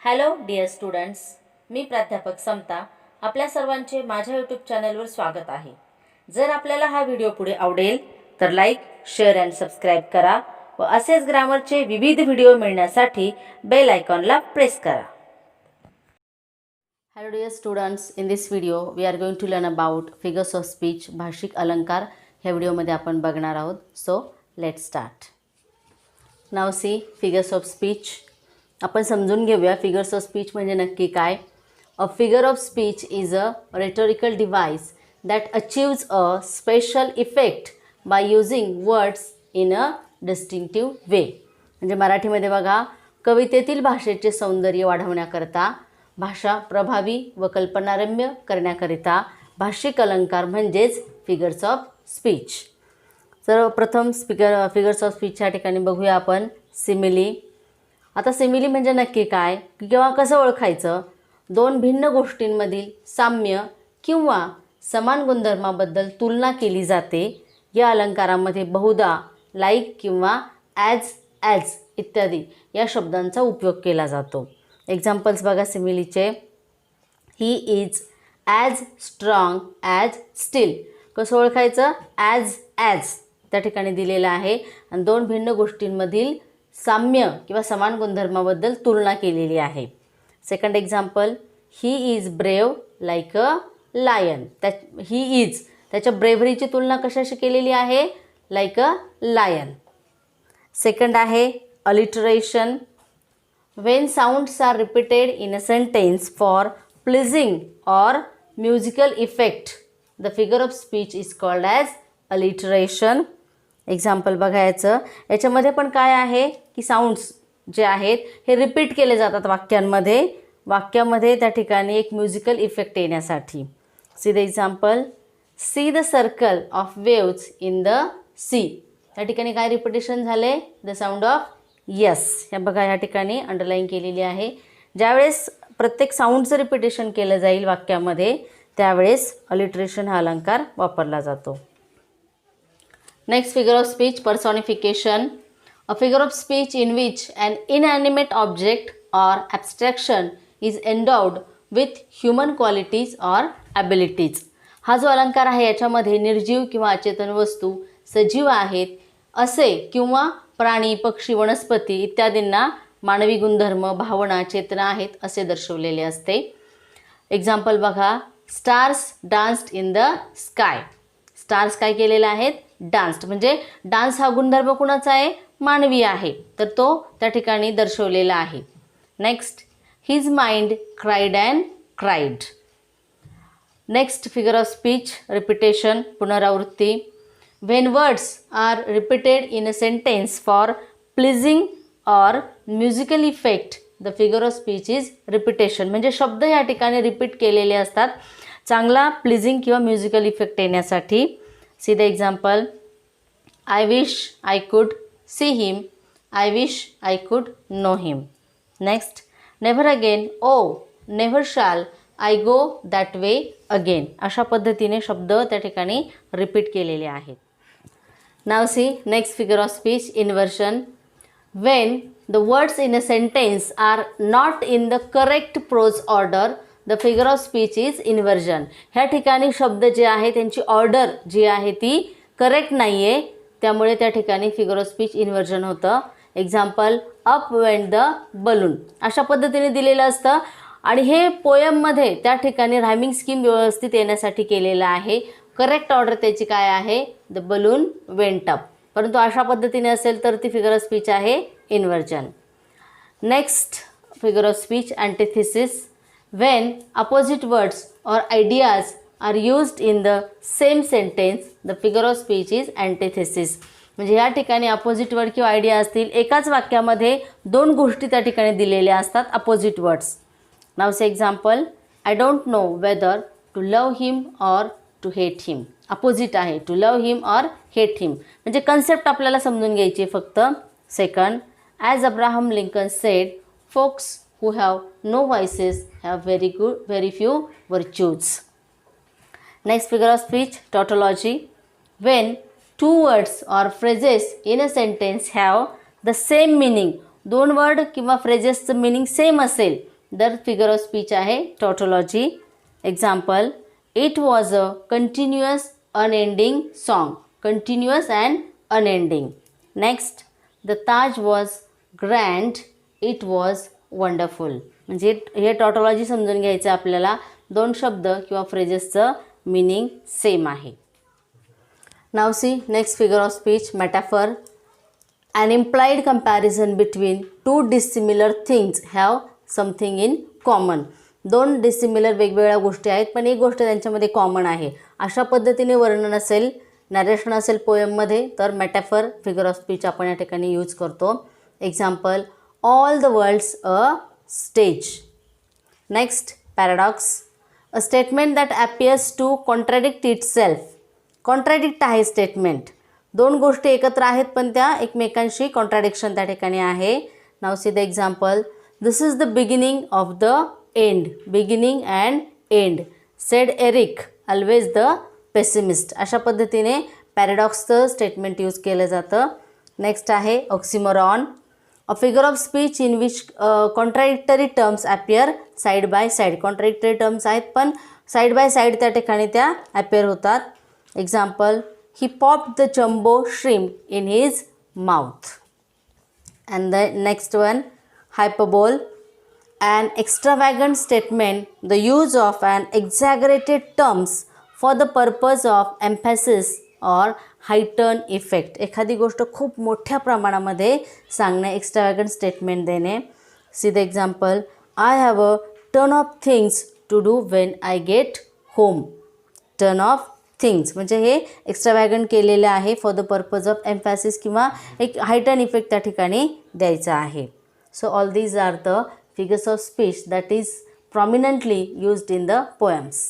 Hello dear students, मी प्राध्यापक समता आपल्या सर्वांचे माझ्या यूट्यूब चॅनलवर स्वागत आहे. जर आपल्याला हा व्हिडिओ पुढे आवडेल तर लाईक, शेअर अँड सबस्क्राईब करा व असेच ग्रामरचे विविध व्हिडिओ मिळण्यासाठी बेल आयकॉनला प्रेस करा. Hello dear students, in this video we are going to learn about figures of speech, भाषिक अलंकार. ह्या व्हिडिओमध्ये आपण बघणार आहोत. So let's start. Now see figures of speech. आपण समजून घेऊया फिगर्स ऑफ स्पीच म्हणजे नक्की काय. A figure of speech is a rhetorical device that achieves a special effect by using words in a distinctive way. म्हणजे मराठीमध्ये बघा, कवितेतील भाषेचे सौंदर्य वाढवण्याकरता, भाषा प्रभावी व कल्पनारम्य करण्याकरिता भाषिक अलंकार म्हणजेच फिगर्स ऑफ स्पीच. तर प्रथम फिगर्स ऑफ स्पीच या ठिकाणी बघूया आपण सिमिली. आता सिमिली म्हणजे नक्की काय किंवा कसं ओळखायचं. दोन भिन्न गोष्टींमधील साम्य किंवा समान गुणधर्माबद्दल तुलना केली जाते. या अलंकारामध्ये बहुधा लाईक किंवा ॲज इत्यादी या शब्दांचा उपयोग केला जातो. एक्झाम्पल्स बघा सिमिलीचे. He is as strong as steel. कसं ओळखायचं. ॲज त्या ठिकाणी दिलेलं आहे आणि दोन भिन्न गोष्टींमधील साम्य किंवा समान गुणधर्माबद्दल तुलना केलेली आहे. Second example. He is brave like a lion. He is त्याच्या ब्रेव्हरीची तुलना कशाशी केलेली आहे. Like a lion. सेकंड आहे alliteration. When sounds are repeated in a sentence for pleasing or musical effect the figure of speech is called as alliteration. Example बघायचं. याच्यामध्ये पण काय आहे की साऊंड्स जे आहेत हे रिपीट केले जातात वाक्यामध्ये त्या ठिकाणी एक म्युझिकल इफेक्ट येण्यासाठी. See the example. See the circle of waves in the sea. या ठिकाणी काय रिपिटेशन झाले. The sound of S. या बघा या ठिकाणी अंडरलाईन केलेली आहे. ज्यावेळेस प्रत्येक साऊंडचं रिपिटेशन केलं जाईल वाक्यामध्ये त्यावेळेस अलिटरेशन हा अलंकार वापरला जातो. Next figure of speech, personification. A figure of speech in which an inanimate object or abstraction is endowed with human qualities or abilities. हा जो अलंकार आहे याच्यामध्ये निर्जीव किंवा अचेतन वस्तू सजीव आहेत असे किंवा प्राणी, पक्षी, वनस्पती इत्यादींना मानवी गुणधर्म, भावना, चेतना आहेत असे दर्शवलेले असते. एक्झाम्पल बघा. Stars danced in the sky. Stars काय केलेले आहेत. डान्स्ड. म्हणजे डान्स हा गुणधर्म कुणाचा आहे. मानवी आहे. तर तो त्या ठिकाणी दर्शवलेला आहे. Next. His mind cried and cried. Next figure of speech repetition, पुनरावृत्ती. When words are repeated in a sentence for pleasing or musical effect the figure of speech is repetition. म्हणजे शब्द या ठिकाणी रिपीट केलेले असतात चांगला प्लीजिंग किंवा musical effect येण्यासाठी. See the example. I wish I could see him. I wish I could know him. Next. Never again. Oh, never shall I go that way again. अशा पद्धतीने शब्द त्या ठिकाणी रिपीट केलेले आहेत. Now see next figure of speech, inversion. When the words in a sentence are not in the correct prose order, the figure of speech is inversion. ह्या ठिकाणी शब्द जे आहे त्यांची ऑर्डर जी आहे ती करेक्ट नाही आहे त्यामुळे त्या ठिकाणी फिगर ऑफ स्पीच इन्व्हर्जन होतं. Example. Up went the balloon. अशा पद्धतीने दिलेलं असतं आणि हे पोयममध्ये त्या ठिकाणी रायमिंग स्कीम व्यवस्थित येण्यासाठी केलेलं आहे. करेक्ट ऑर्डर त्याची काय आहे. The balloon went up. परंतु अशा पद्धतीने असेल तर ती फिगर ऑफ स्पीच आहे inversion. Next figure of speech antithesis. When opposite words or ideas are used in the same sentence, the figure of speech is antithesis. म्हणजे या ठिकाणी अपोजिट वर्ड किंवा आयडिया असतील एकाच वाक्यामध्ये दोन गोष्टी त्या ठिकाणी दिलेल्या असतात opposite words. Now see example. I don't know whether to love him or to hate him. Opposite आहे to love him or hate him. म्हणजे कन्सेप्ट आपल्याला समजून घ्यायची फक्त. Second. As Abraham Lincoln said, folks who have no vices have very few virtues. Next figure of speech, tautology. When two words or phrases in a sentence have the same meaning, दोन word किंवा फ्रेजेसचं meaning same असेल दर figure of speech आहे tautology. Example, it was a continuous unending song. Continuous and unending. Next, the Taj was grand, it was wonderful. म्हणजे हे tautology समजून घ्यायचं आपल्याला. दोन शब्द किंवा फ्रेजेसचं मीनिंग सेम आहे. Now see next figure of speech, metaphor. An implied comparison between two dissimilar things have something in common. दोन डिसिमिलर वेगवेगळ्या गोष्टी आहेत पण एक गोष्ट त्यांच्यामध्ये कॉमन आहे. अशा पद्धतीने वर्णन असेल, नरेशन असेल पोएममध्ये तर मेटाफर फिगर ऑफ स्पीच आपण या ठिकाणी यूज करतो. Example, all the world's a stage. Next, paradox. A statement that appears to contradict itself. Contradict आहे स्टेटमेंट. दोन गोष्टी एकत्र आहेत पण त्या एकमेकांशी कॉन्ट्रॅडिक्शन त्या ठिकाणी आहे. Now see the example, this is the beginning of the end. Beginning and end said Eric, always the pessimist. अशा पद्धतीने पॅराडॉक्सचं स्टेटमेंट यूज केलं जातं. नेक्स्ट आहे oxymoron. A figure of speech in which contradictory terms appear side by side. Contradictory terms आहेत पण side by side त्या ठिकाणी त्या ॲपियर होतात. Example, he popped the jumbo shrimp in his mouth. And the next one, hyperbole. An extravagant statement, the use of an exaggerated terms for the purpose of emphasis or heightened effect. एखादी गोष्ट खूप मोठ्या प्रमाणामध्ये सांगणे, एक्स्ट्रावॅगंट statement देणे. See the example, I have a ton of things to do when I get home. Ton of things म्हणजे हे extravagant केलेलं आहे for the purpose of emphasis किंवा एक हायटन इफेक्ट त्या ठिकाणी द्यायचा आहे. So all these are the figures of speech that is prominently used in the poems.